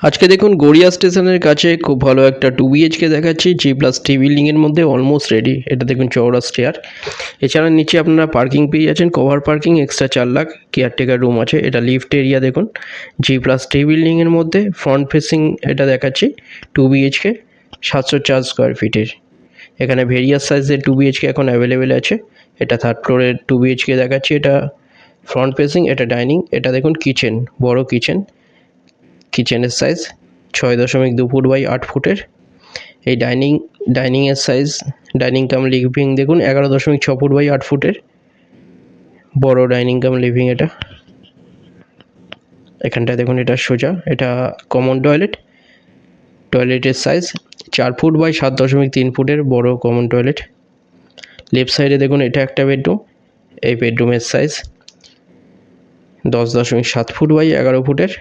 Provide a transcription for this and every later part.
আজকে দেখুন গড়িয়া স্টেশনের কাছে খুব ভালো একটা 2 BHK দেখাচ্ছি, G+T বিল্ডিংয়ের মধ্যে অলমোস্ট রেডি। এটা দেখুন চওড়া স্টেয়ার। এছাড়া নিচে আপনারা পার্কিং পেয়ে যাচ্ছেন, cover parking, extra 4 lakh, caretaker room আছে। এটা লিফট এরিয়া দেখুন, G+T বিল্ডিংয়ের মধ্যে ফ্রন্ট ফেসিং এটা দেখাচ্ছি 2 BHK 704 স্কোয়ার ফিটের। এখানে ভেরিয়াস সাইজের 2 BHK এখন অ্যাভেলেবেল আছে। এটা থার্ড ফ্লোরের 2 BHK দেখাচ্ছি। এটা ফ্রন্ট ফেসিং, এটা ডাইনিং, এটা দেখুন কিচেন, বড় কিচেনের সাইজ 6.2 ফুট বাই 8 ফুটের। এই ডাইনিংয়ের সাইজ, ডাইনিং কাম লিভিং দেখুন 11.6 ফুট বাই 8 ফুটের, বড় ডাইনিং কাম লিভিং। এটা এখানটায় দেখুন, এটা সোজা, এটা কমন টয়লেটের সাইজ 4 ফুট বাই 7.3 ফুটের, বড় কমন টয়লেট। লেফট সাইডে দেখুন, এটা একটা বেডরুম। এই বেডরুমের সাইজ 10.7 ফুট বাই 11 ফুটের,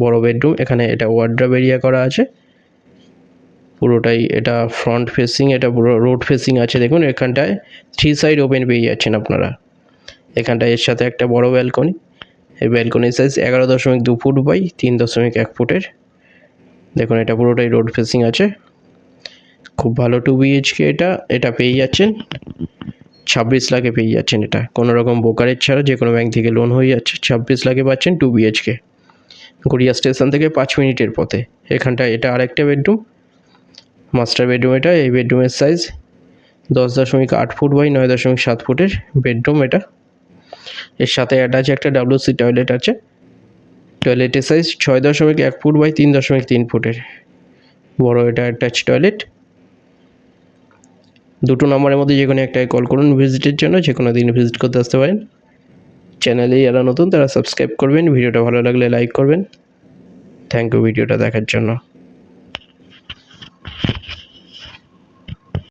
বড় বেডরুম। এখানে এটা ওয়ার্ড্রপ এরিয়া করা আছে পুরোটাই। এটা ফ্রন্ট ফেসিং, এটা পুরো রোড ফেসিং আছে। দেখুন এখানটায় 3 সাইড ওপেন পেয়ে যাচ্ছেন আপনারা। এখানটায় এর সাথে একটা বড় ব্যালকনি। এই ব্যালকনির সাইজ 11.2 ফুট বাই 3.1 ফুটের। দেখুন এটা পুরোটাই রোড ফেসিং আছে। খুব ভালো 2 BHK এটা পেয়ে যাচ্ছেন 26 লাখে পেয়ে যাচ্ছেন। এটা কোনো রকম ব্রোকারেজ ছাড়া যে কোনো ব্যাংক থেকে লোন হয়ে যাচ্ছে। 26 লাখে পাচ্ছেন 2 BHK, গড়িয়া স্টেশন থেকে 5 মিনিটের পথে। এখানটায় এটা আরেকটা বেডরুম, মাস্টার বেডরুম। এটা এই বেডরুমের সাইজ 10.8 ফুট বাই 9.7 ফুটের বেডরুম। এটা এর সাথে অ্যাটাচ একটা WC টয়লেট আছে। টয়লেটের সাইজ 6.1 ফুট বাই 3.3 ফুটের, বড় এটা অ্যাটাচ টয়লেট। দুটো নম্বরের মধ্যে যে কোনো একটাই কল করুন ভিজিটের জন্য। যে কোনো দিন ভিজিট করতে আসতে পারেন। চ্যানেলে যারা নতুন তারা সাবস্ক্রাইব করবেন। ভিডিওটা ভালো লাগলে লাইক করবেন। থ্যাংক ইউ ভিডিওটা দেখার জন্য।